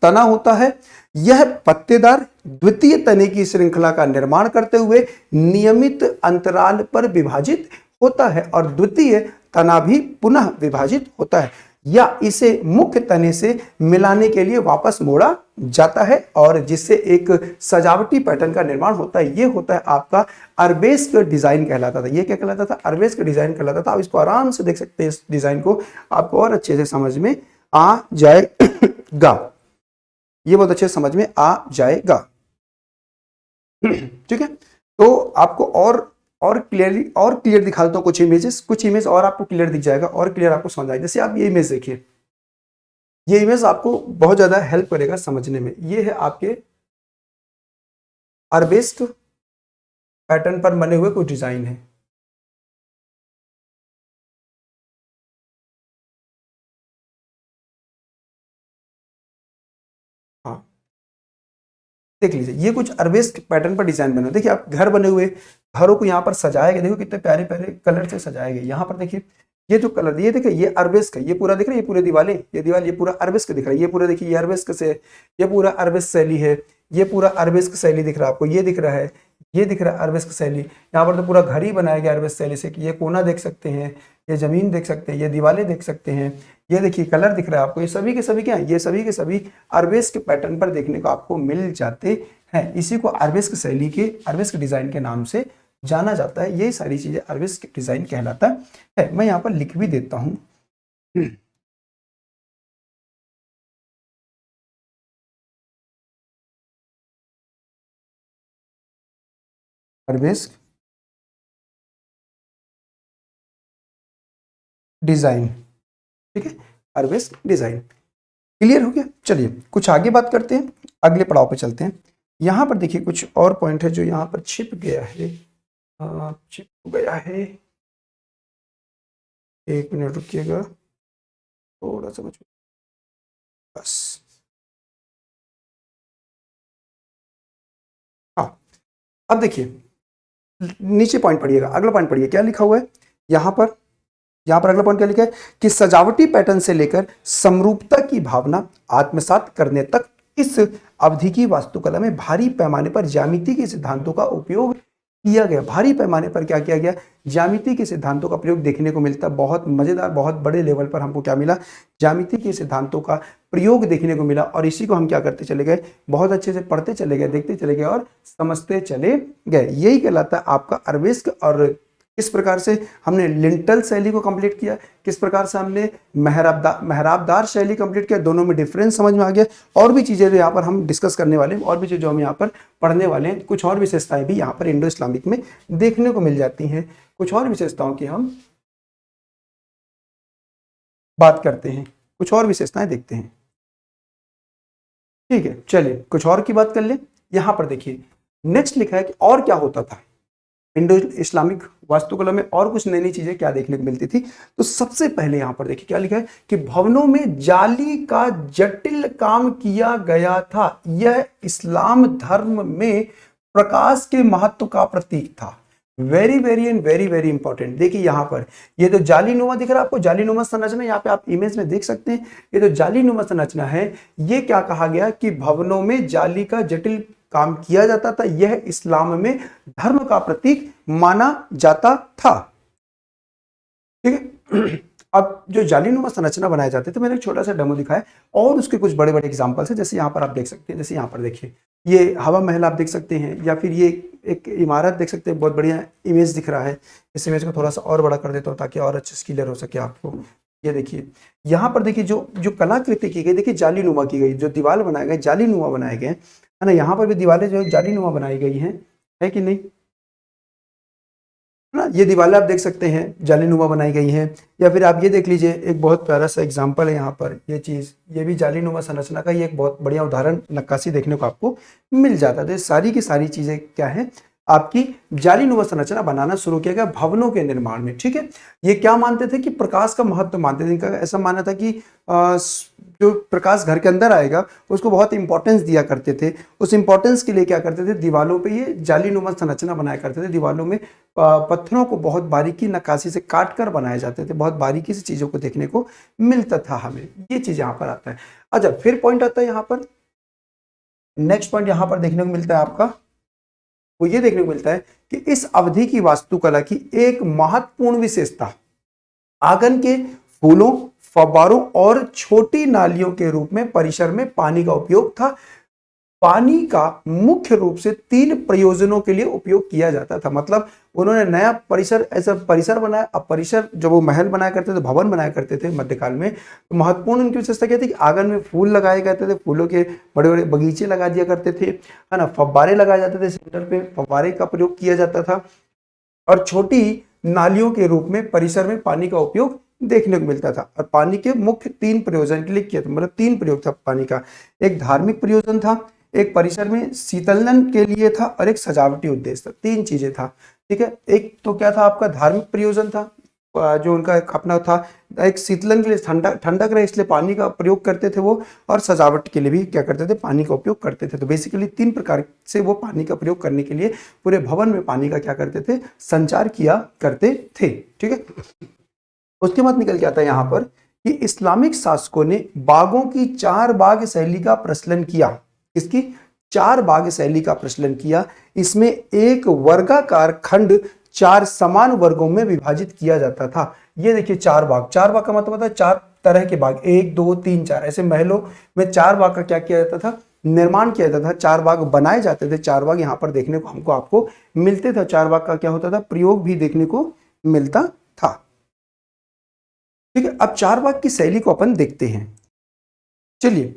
तना होता है। यह पत्तेदार द्वितीय तने की श्रृंखला का निर्माण करते हुए नियमित अंतराल पर विभाजित होता है, और द्वितीय तना भी पुनः विभाजित होता है, या इसे मुख्य तने से मिलाने के लिए वापस मोड़ा जाता है, और जिससे एक सजावटी पैटर्न का निर्माण होता है। ये होता है आपका अरबेस्क डिजाइन कहलाता था। ये क्या कहलाता था? अरबेस्क डिजाइन कहलाता था। आप इसको आराम से देख सकते हैं, इस डिजाइन को आपको और अच्छे से समझ में आ जाएगा, ये बहुत अच्छे से समझ में आ जाएगा। ठीक है, तो आपको और क्लियर दिखा देता हूं कुछ इमेज और आपको क्लियर दिख जाएगा, और क्लियर आपको समझ आएगा। जैसे आप ये इमेज देखिए, ये इमेज आपको बहुत ज्यादा हेल्प करेगा समझने में। ये है आपके अरबेस्क पैटर्न पर बने हुए कुछ डिजाइन है। हाँ, देख लीजिए, ये कुछ अरबेस्क पैटर्न पर डिजाइन बने हुए। देखिए आप घर बने हुए, घरों को यहाँ पर सजाया गया, देखो कितने प्यारे प्यारे कलर से सजाए गए। यहाँ पर देखिए, ये जो कलर, ये देखिए, ये अरबेस्क है, ये पूरा दिख रहा है, ये पूरे दीवारें, ये दीवार, ये पूरा अरबेस्क दिख रहा है। ये पूरा देखिए, ये अरबेस्क से, ये पूरा अरबेस्क शैली है, ये पूरा अरबेस्क शैली दिख रहा है आपको, ये दिख रहा है, ये दिख रहा है अरबेस्क शैली। यहाँ पर तो पूरा घर ही बनाया गया अरबेस्क शैली से, कि ये कोना देख सकते हैं, ये जमीन देख सकते हैं, ये दीवारें देख सकते हैं, ये देखिए कलर दिख रहा है आपको। ये सभी के सभी क्या है? ये सभी के सभी अरबेस्क पैटर्न पर देखने को आपको मिल जाते हैं। इसी को अरबेस्क शैली के, अरबेस्क डिजाइन के नाम से जाना जाता है। ये सारी चीजें अरबेस्क डिजाइन कहलाता है। मैं यहाँ पर लिख भी देता हूं, अरबेस्क डिजाइन। ठीक है, अरेबिस्क डिजाइन। क्लियर हो गया। चलिए कुछ आगे बात करते हैं, अगले पड़ाव पे चलते हैं। यहां पर देखिए कुछ और पॉइंट है जो यहां पर छिप गया है, छिप गया है। एक मिनट रुकिएगा, थोड़ा सा मुझे बस। हाँ, अब देखिए नीचे पॉइंट पढ़िएगा, अगला पॉइंट पढ़िए क्या लिखा हुआ है यहां पर अगला पॉइंट क्या लिखा है कि सजावटी पैटर्न से लेकर समरूपता की भावना आत्मसात करने तक इस अवधि की वास्तुकला में भारी पैमाने पर ज्यामिति के सिद्धांतों का उपयोग किया गया। भारी पैमाने पर क्या किया गया, ज्यामिति के सिद्धांतों का प्रयोग देखने को मिलता। बहुत मजेदार, बहुत बड़े लेवल पर हमको क्या मिला, ज्यामिति के सिद्धांतों का प्रयोग देखने को मिला। और इसी को हम क्या करते चले गए, बहुत अच्छे से पढ़ते चले गए, देखते चले गए और समझते चले गए। यही कहलाता है आपका अरेबिस्क। और किस प्रकार से हमने लिंटल शैली को कंप्लीट किया, किस प्रकार से हमने मेहराबदार शैली कंप्लीट किया, दोनों में डिफरेंस समझ में आ गया। और भी चीजें जो यहाँ पर हम डिस्कस करने वाले हैं, और भी चीजें जो हम यहाँ पर पढ़ने वाले हैं, कुछ और विशेषताएं भी यहाँ पर इंडो इस्लामिक में देखने को मिल जाती हैं। कुछ और विशेषताओं की हम बात करते हैं, कुछ और विशेषताएं देखते हैं। ठीक है, चलिए कुछ और की बात कर ले। यहां पर देखिए नेक्स्ट लिखा है कि और क्या होता था इंडो इस्लामिक वास्तुकला में, और कुछ नई नई चीजें क्या देखने को मिलती थी। तो सबसे पहले यहां पर देखिए क्या लिखा है कि भवनों में जाली का जटिल काम किया गया था। यह इस्लाम धर्म में प्रकाश के महत्व का प्रतीक था। Very very and very very important. देखिए यहां पर ये तो जालीनुमा दिख रहा है आपको, जालीनुमा संरचना यहाँ पे आप इमेज में देख सकते हैं। ये तो जालीनुमा संरचना है। ये क्या कहा गया कि भवनों में जाली का जटिल काम किया जाता था, यह इस्लाम में धर्म का प्रतीक माना जाता था। ठीक है, अब जो जालीनुमा संरचना बनाए जाते थे, मैंने एक छोटा सा डेमो दिखाया और उसके कुछ बड़े बड़े एग्जांपल्स हैं। जैसे यहाँ पर आप देख सकते हैं, जैसे यहाँ पर देखिए ये हवा महल आप देख सकते हैं, या फिर ये एक इमारत देख सकते हैं। बहुत बढ़िया इमेज दिख रहा है। इस इमेज को थोड़ा सा और बड़ा कर देता हूँ ताकि और अच्छे से क्लियर हो सके आपको। ये देखिए यहाँ पर देखिए जो जो कलाकृति की गई, देखिए जालीनुमा की गई, जो दीवार बनाए गए जालीनुमा बनाए गए, है ना। यहाँ पर भी दीवारें जो है जालीनुमा बनाई गई हैं, है कि नहीं, है ना। ये दीवारें आप देख सकते हैं जालीनुमा बनाई गई हैं। या फिर आप ये देख लीजिए, एक बहुत प्यारा सा एग्जांपल है यहाँ पर। ये चीज, ये भी जालीनुमा संरचना का ये एक बहुत बढ़िया उदाहरण नक्काशी देखने को आपको मिल जाता है। तो सारी की सारी चीजें क्या है, आपकी जालीनुमा संरचना बनाना शुरू किया गया भवनों के निर्माण में। ठीक है, ये क्या मानते थे कि प्रकाश का महत्व मानते थे। इनका ऐसा मानना था कि जो प्रकाश घर के अंदर आएगा उसको बहुत इंपॉर्टेंस दिया करते थे। उस इंपॉर्टेंस के लिए क्या करते थे, दीवालों पे ये जालीनुमा संरचना बनाया करते थे। दीवालों में पत्थरों को बहुत बारीकी नक्काशी से काट कर बनाए जाते थे। बहुत बारीकी से चीजों को देखने को मिलता था हमें। ये चीज यहाँ पर आता है। अच्छा, फिर पॉइंट आता है यहाँ पर, नेक्स्ट पॉइंट यहाँ पर देखने को मिलता है आपका, वो ये देखने को मिलता है कि इस अवधि की वास्तुकला की एक महत्वपूर्ण विशेषता आंगन के फूलों, फव्वारों और छोटी नालियों के रूप में परिसर में पानी का उपयोग था। पानी का मुख्य रूप से 3 प्रयोजनों के लिए उपयोग किया जाता था। मतलब उन्होंने नया परिसर, ऐसा परिसर बनाया। अब परिसर जब वो महल बनाया करते थे, भवन बनाया करते थे मध्यकाल में, तो महत्वपूर्ण उनकी विशेषता क्या थी कि आंगन में फूल लगाए जाते थे, फूलों के बड़े बड़े बगीचे लगा दिया करते थे, है ना। फव्वारे लगाए जाते थे, सेंटर पे फव्वारे का प्रयोग किया जाता था। और छोटी नालियों के रूप में परिसर में पानी का उपयोग देखने को मिलता था। और पानी के मुख्य 3 प्रयोजन के लिए किया था, मतलब 3 प्रयोग था पानी का। एक धार्मिक प्रयोजन था, एक परिसर में शीतलन के लिए था, और एक सजावटी उद्देश्य था। 3 चीजें था। ठीक है, एक तो क्या था आपका धार्मिक प्रयोजन था, जो उनका अपना था। एक शीतलन के लिए, ठंडक रहे इसलिए पानी का प्रयोग करते थे वो, और सजावट के लिए भी क्या करते थे, पानी का उपयोग करते थे। तो बेसिकली 3 प्रकार से वो पानी का प्रयोग करने के लिए पूरे भवन में पानी का क्या करते थे, संचार किया करते थे। ठीक है, उसके बाद निकल के आता है यहाँ पर कि इस्लामिक शासकों ने बागों की 4 बाग शैली का प्रचलन किया। इसकी 4 बाग शैली का प्रचलन किया। इसमें एक वर्गाकार खंड 4 समान वर्गों में विभाजित किया जाता था। ये देखिए 4 बाग, 4 बाग का मतलब होता है 4 तरह के बाग, 1 2 3 4, ऐसे महलों में 4 बाग का क्या किया जाता था, निर्माण किया जाता था। 4 बाग बनाए जाते थे। 4 बाग यहाँ पर देखने को हमको आपको मिलते थे। 4 बाग का क्या होता था, प्रयोग भी देखने को मिलता था। ठीक है, अब 4 बाग की शैली को अपन देखते हैं। चलिए,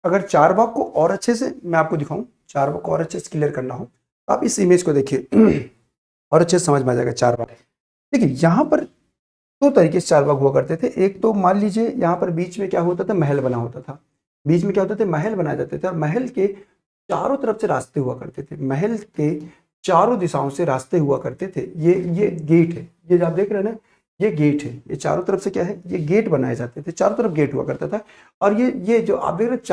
अगर 4 बाग को और अच्छे से मैं आपको दिखाऊं, 4 बाग को और अच्छे से क्लियर करना हो तो आप इस इमेज को देखिए और अच्छे से समझ में आ जाएगा 4 बाग। देखिए यहां पर दो तरीके से चारबाग हुआ करते थे। एक तो मान लीजिए यहाँ पर बीच में क्या होता था, महल बना होता था। बीच में क्या होता था, महल बनाए जाते थे और महल के चारों तरफ से रास्ते हुआ करते थे। महल के चारों दिशाओं से रास्ते हुआ करते थे। ये गेट है, ये जो आप देख रहे हैं ना, ये गेट है। ये चारों तरफ से क्या है, ये गेट बनाए जाते थे, चारों तरफ गेट हुआ करता था। और ये जो आप देख रहे हैं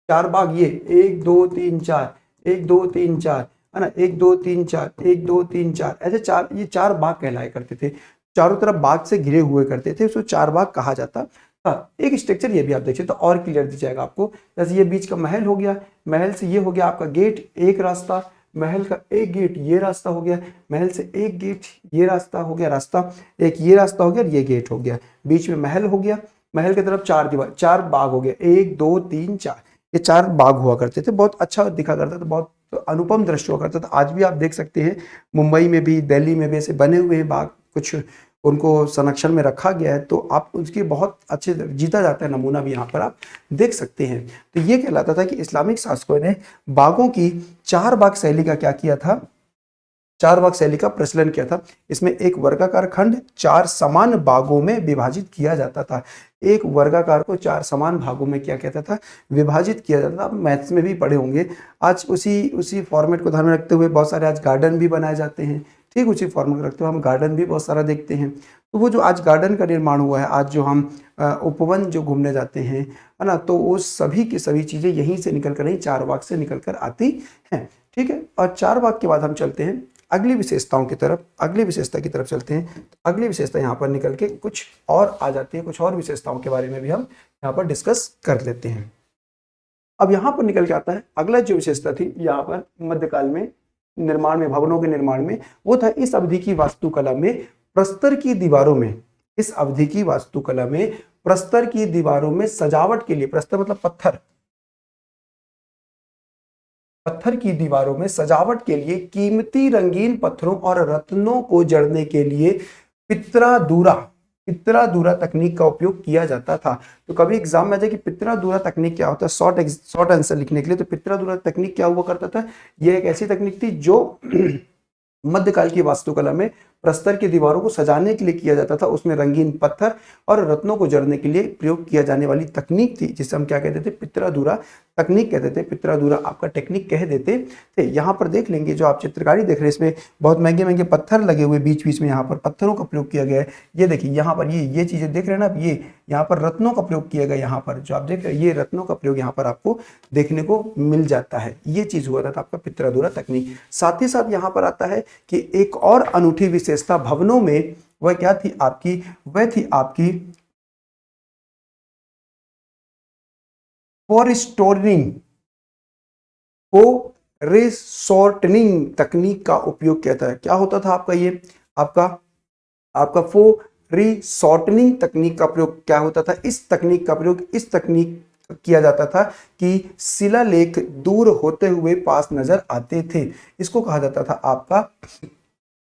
चार बाग, ये 1 2 3 4, 1 2 3 4 है ना, 1 2 3 4, 1 2 3 4, ऐसे चार, ये चार बाग कहलाया करते थे। चारों तरफ बाग से घिरे हुए करते थे, उसको चार बाग कहा जाता था। एक स्ट्रक्चर ये भी आप देखिए तो और क्लियर दिख जाएगा आपको। जैसे ये बीच का महल हो गया, महल से ये हो गया आपका गेट, एक रास्ता, महल का एक गेट ये रास्ता हो गया, महल से एक गेट ये रास्ता हो गया, रास्ता एक ये रास्ता हो गया, ये गेट हो गया, बीच में महल हो गया, महल की तरफ चार दीवार, चार बाग हो गया, 1 2 3 4, ये चार बाग हुआ करते थे। बहुत अच्छा दिखा करता था, बहुत अनुपम दृश्य हुआ करता था। आज भी आप देख सकते हैं मुंबई में भी, दिल्ली में भी ऐसे बने हुए हैं बाग, कुछ उनको संरक्षण में रखा गया है, तो आप उसकी बहुत अच्छे जीता जाता है नमूना भी यहाँ पर आप देख सकते हैं। तो ये कहलाता था कि इस्लामिक शासकों ने बागों की चार बाग शैली का क्या किया था, चार बाग शैली का प्रचलन किया था। इसमें एक वर्गाकार खंड चार समान भागों में विभाजित किया जाता था। एक वर्गाकार को चार समान भागों में क्या कहता था, विभाजित किया जाता था। आप मैथ्स में भी पढ़े होंगे। आज उसी फॉर्मेट को ध्यान में रखते हुए बहुत सारे आज गार्डन भी बनाए जाते हैं। ठीक, उसी फॉर्मेट रखते हुए हम गार्डन भी बहुत सारा देखते हैं। तो वो जो आज गार्डन का निर्माण हुआ है, आज जो हम उपवन जो घूमने जाते हैं, है ना, तो वो सभी की सभी चीज़ें यहीं से निकल कर, नहीं चार बाग से निकल कर आती हैं। ठीक है, और चार बाग के बाद हम चलते हैं अगली विशेषताओं की तरफ, अगली विशेषता की तरफ चलते हैं। तो अगली विशेषता यहाँ पर निकल के कुछ और आ जाती है, कुछ और विशेषताओं के बारे में भी हम यहाँ पर डिस्कस कर लेते हैं। अब यहाँ पर निकल के आता है अगला जो विशेषता थी यहाँ पर मध्यकाल में निर्माण में, भवनों के निर्माण में, वो था इस अवधि की वास्तुकला में प्रस्तर की दीवारों में, इस अवधि की वास्तुकला में प्रस्तर की दीवारों में सजावट के लिए, प्रस्तर मतलब पत्थर, पत्थर की दीवारों में सजावट के लिए कीमती रंगीन पत्थरों और रत्नों को जड़ने के लिए पित्रा दूरा तकनीक का उपयोग किया जाता था। तो कभी एग्जाम में आ जाए कि पित्रा दूरा तकनीक क्या होता है, शॉर्ट आंसर लिखने के लिए, तो पित्रा दूरा तकनीक क्या हुआ करता था, यह एक ऐसी तकनीक थी जो मध्यकाल की वास्तुकला में प्रस्तर की दीवारों को सजाने के लिए किया जाता था। उसमें रंगीन पत्थर और रत्नों को जड़ने के लिए प्रयोग किया जाने वाली तकनीक थी, जिसे हम क्या कहते थे, पित्रा-दूरा तकनीक कहते थे, पित्रा-दूरा आपका टेक्निक कह देते थे। यहाँ पर देख लेंगे जो आप चित्रकारी देख रहे हैं, इसमें बहुत महंगे महंगे पत्थर लगे हुए, बीच बीच में यहाँ पर पत्थरों का प्रयोग किया गया है। ये देखिए यहाँ पर ये चीजें देख रहे हैं ना आप, ये यहाँ पर रत्नों का प्रयोग किया गया, यहाँ पर जो आप देख रहे हैं ये रत्नों का प्रयोग यहाँ पर आपको देखने को मिल जाता है। ये चीज हुआ था आपका पित्रा-दूरा तकनीक। साथ ही साथ यहाँ पर आता है कि एक और अनूठी विशेषता भवनों में वह क्या थी आपकी, वह थी आपकी फोरिस्टोनिंग तकनीक का उपयोग किया था। क्या होता था आपका, ये आपका फोरिस्टोनिंग तकनीक का प्रयोग क्या होता था, इस तकनीक का प्रयोग इस तकनीक किया जाता था कि शिलालेख दूर होते हुए पास नजर आते थे। इसको कहा जाता था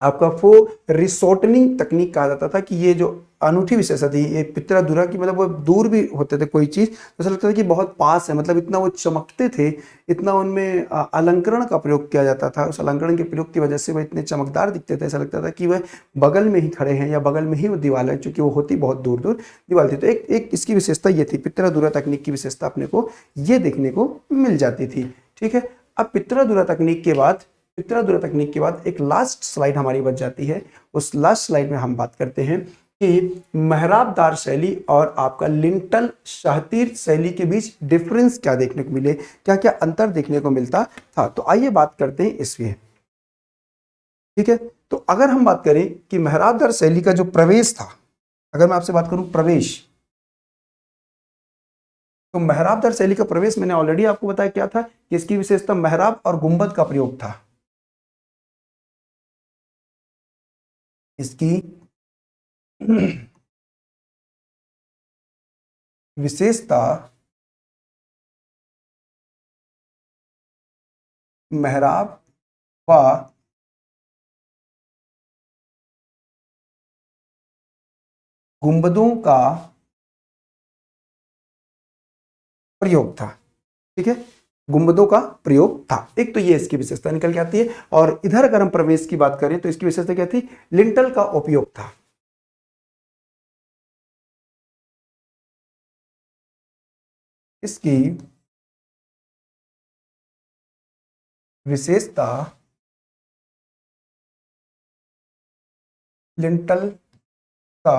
आपका फोरिस्टोनिंग तकनीक कहा जाता था। कि ये जो अनूठी विशेषता थी ये पित्रा-दूरा की, मतलब वो दूर भी होते थे कोई चीज तो ऐसा लगता था कि बहुत पास है, मतलब इतना वो चमकते थे, इतना उनमें अलंकरण का प्रयोग किया जाता था। उस अलंकरण के प्रयोग की वजह से वह इतने चमकदार दिखते थे, ऐसा लगता था कि वह बगल में ही खड़े हैं या बगल में ही वो दीवार है, चूंकि वो होती बहुत दूर दूर दीवार थी। तो एक इसकी विशेषता ये थी, पित्रा-दूरा तकनीक की विशेषता अपने को ये देखने को मिल जाती थी। ठीक है, अब पित्रा-दूरा तकनीक के बाद एक लास्ट स्लाइड हमारी बच जाती है। उस लास्ट स्लाइड में हम बात करते हैं कि मेहराबदार शैली और आपका लिंटल शाहतीर शैली के बीच डिफरेंस क्या देखने को मिले, क्या क्या अंतर देखने को मिलता था। तो आइए बात करते हैं इसमें। ठीक है, तो अगर हम बात करें कि मेहराबदार शैली का जो प्रवेश था, अगर मैं आपसे बात करूं प्रवेश, तो मेहराबदार शैली का प्रवेश मैंने ऑलरेडी आपको बताया क्या था कि इसकी विशेषता मेहराब और गुंबद का प्रयोग था। इसकी विशेषता मेहराब व गुंबदों का प्रयोग था। ठीक है, गुंबदों का प्रयोग था। एक तो ये इसकी विशेषता निकल के आती है। और इधर अगर हम प्रवेश की बात करें तो इसकी विशेषता क्या थी, लिंटल का उपयोग था। इसकी विशेषता लिंटल का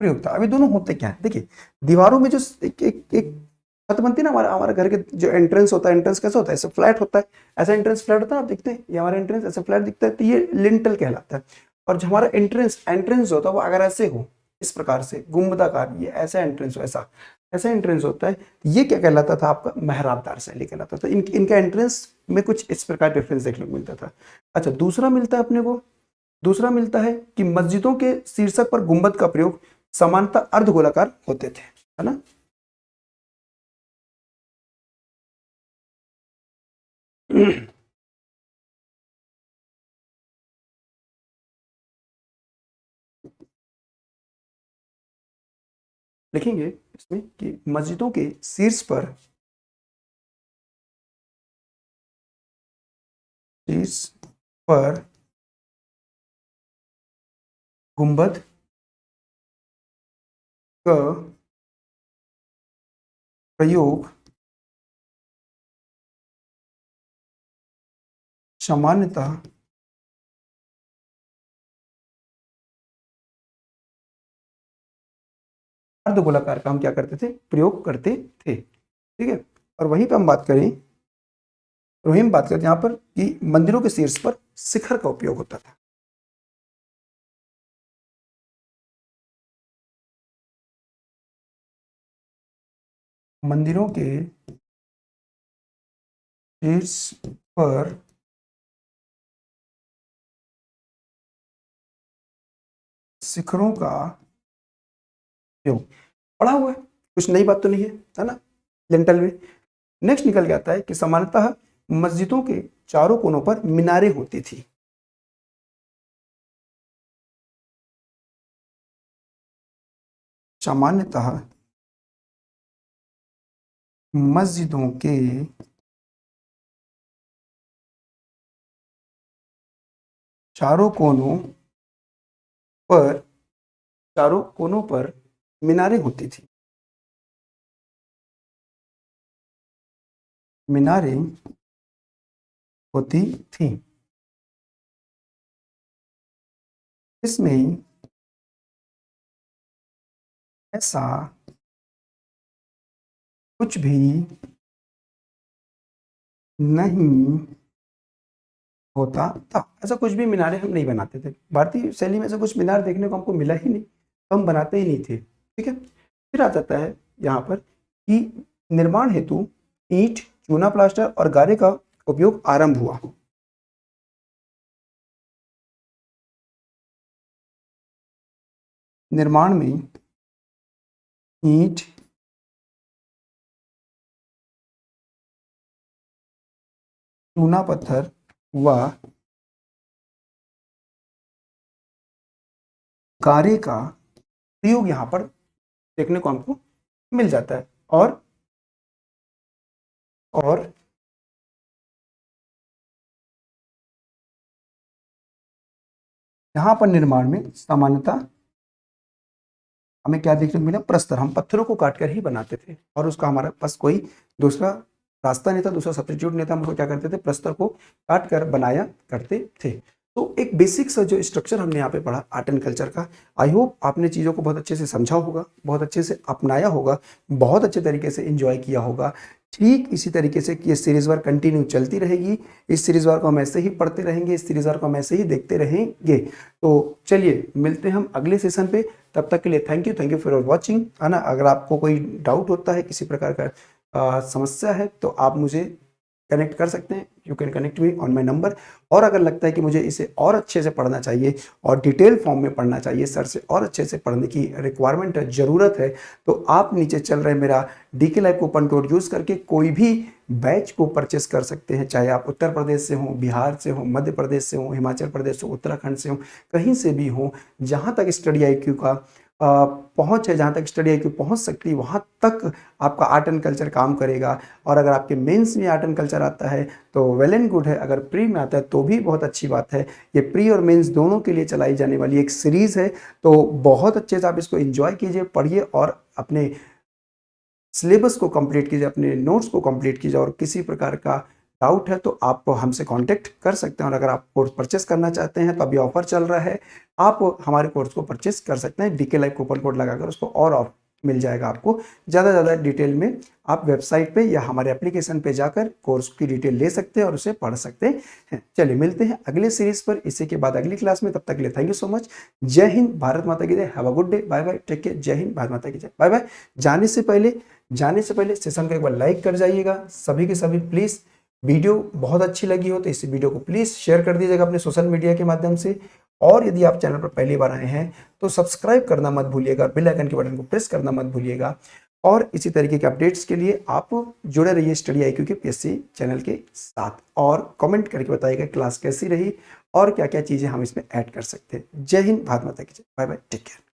प्रयोग था। अभी दोनों होते क्या है, देखिए दीवारों में जो एक छत बनती है ना, हमारा हमारे घर के जो एंट्रेंस होता है, एंट्रेंस कैसा होता है, ऐसे फ्लैट होता है, ऐसा एंट्रेंस फ्लैट होता है, आप देखते हैं ये हमारा एंट्रेंस ऐसे फ्लैट दिखता है, तो ये लिंटल कहलाता है। और जो हमारा एंट्रेंस एंट्रेंस होता है वो अगर ऐसे हो, इस प्रकार से गुंबदाकार, ये ऐसा एंट्रेंस हो, ऐसा ऐसा एंट्रेंस होता है, ये क्या कहलाता था आपका, मेहराबदार शैली कहलाता था। इनका एंट्रेंस में कुछ इस प्रकार डिफरेंस देखने को मिलता था। अच्छा, दूसरा मिलता है अपने को, दूसरा मिलता है कि मस्जिदों के शीर्षक पर गुंबद का प्रयोग सामान्यतः अर्धगोलाकार होते थे, है ना। लिखेंगे इसमें कि मस्जिदों के शीर्ष पर गुंबद का प्रयोग सामान्यतः अर्धगोलाकार का हम क्या करते थे, प्रयोग करते थे, ठीक है। और वहीं पे हम बात करें, वहीं हम बात करते हैं यहाँ पर कि मंदिरों के शीर्ष पर शिखर का उपयोग होता था। मंदिरों के शीर्ष पर शिखरों का उपयोग पढ़ा हुआ है, कुछ नई बात तो नहीं है ना, लिंटल में। नेक्स्ट निकल के आता है कि सामान्यतः मस्जिदों के चारों कोनों पर मीनारें होती थी। सामान्यतः मस्जिदों के चारों कोनों पर मीनारें होती थी। मीनारें होती थी। इसमें ऐसा कुछ भी नहीं होता था। ऐसा कुछ भी मीनारें हम नहीं बनाते थे, भारतीय शैली में ऐसा कुछ मीनार देखने को हमको मिला ही नहीं, तो हम बनाते ही नहीं थे, ठीक है। फिर आ जाता है यहाँ पर कि निर्माण हेतु ईंट, चूना प्लास्टर और गारे का उपयोग आरंभ हुआ। निर्माण में ईंट, चूना पत्थर व गारे का प्रयोग यहाँ पर देखने को हमको मिल जाता है। और यहाँ पर निर्माण में सामान्यतः हमें क्या देखने को मिला, प्रस्तर, हम पत्थरों को काट कर ही बनाते थे और उसका हमारे पास कोई दूसरा रास्ता नहीं था, दूसरा सब्स्टिट्यूट नहीं था, हम उसको क्या करते थे, प्रस्तर को काट कर बनाया करते थे। तो एक बेसिक सा जो स्ट्रक्चर हमने यहाँ पे पढ़ा आर्ट एंड कल्चर का, आई होप आपने चीज़ों को बहुत अच्छे से समझा होगा, बहुत अच्छे से अपनाया होगा, बहुत अच्छे तरीके से एंजॉय किया होगा। ठीक इसी तरीके से ये सीरीज वर्क कंटिन्यू चलती रहेगी, इस सीरीज वर्क को हम ऐसे ही पढ़ते रहेंगे, इस सीरीज वर्क को हम ऐसे ही देखते रहेंगे। तो चलिए मिलते हैं हम अगले सेशन पे, तब तक के लिए थैंक यू फॉर वॉचिंग, है ना। अगर आपको कोई डाउट होता है, किसी प्रकार का समस्या है, तो आप मुझे कनेक्ट कर सकते हैं, you can connect me on my number. और अगर लगता है कि मुझे इसे और अच्छे से पढ़ना चाहिए और डिटेल फॉर्म में पढ़ना चाहिए, सर से और अच्छे से पढ़ने की रिक्वायरमेंट है, ज़रूरत है, तो आप नीचे चल रहे मेरा DK live coupon code use करके कोई भी बैच को परचेस कर सकते हैं, चाहे आप उत्तर प्रदेश से हों, बिहार से हों, मध्य प्रदेश से हों, हिमाचल प्रदेश से, उत्तराखंड से हों, कहीं से भी हों। जहाँ तक स्टडी IQ का पहुँच है, जहाँ तक स्टडी IQ पहुँच सकती है, वहाँ तक आपका आर्ट एंड कल्चर काम करेगा। और अगर आपके मेंस में आर्ट एंड कल्चर आता है तो वेल एंड गुड है, अगर प्री में आता है तो भी बहुत अच्छी बात है। ये प्री और मेंस दोनों के लिए चलाई जाने वाली एक सीरीज़ है, तो बहुत अच्छे से आप इसको एंजॉय कीजिए, पढ़िए और अपने सिलेबस को कंप्लीट कीजिए, अपने नोट्स को कंप्लीट कीजिए, और किसी प्रकार का डाउट है तो आप हमसे कांटेक्ट कर सकते हैं। और अगर आप कोर्स परचेस करना चाहते हैं तो अभी ऑफर चल रहा है, आप हमारे कोर्स को परचेस कर सकते हैं। डीके लाइव कूपन कोड लगाकर उसको और ऑफ मिल जाएगा आपको। ज़्यादा डिटेल में आप वेबसाइट पे या हमारे एप्लीकेशन पे जाकर कोर्स की डिटेल ले सकते हैं और उसे पढ़ सकते हैं। चलिए मिलते हैं अगले सीरीज पर, इसी के बाद अगली क्लास में। तब तक के लिए थैंक यू सो मच। जय हिंद, भारत माता की जय। Have a good day, bye bye, take care. जय हिंद, भारत माता की जय, बाय बाय। जाने से पहले सेशन को एक बार लाइक कर जाइएगा सभी के सभी प्लीज़। वीडियो बहुत अच्छी लगी हो तो इस वीडियो को प्लीज़ शेयर कर दीजिएगा अपने सोशल मीडिया के माध्यम से। और यदि आप चैनल पर पहली बार आए हैं तो सब्सक्राइब करना मत भूलिएगा, बेल आइकन के बटन को प्रेस करना मत भूलिएगा। और इसी तरीके के अपडेट्स के लिए आप जुड़े रहिए स्टडी IQ के PSC चैनल के साथ। और कमेंट करके बताइएगा क्लास कैसी रही और क्या क्या चीज़ें हम इसमें ऐड कर सकते हैं। जय हिंद, भारत माता की जय, बाय बाय, टेक केयर।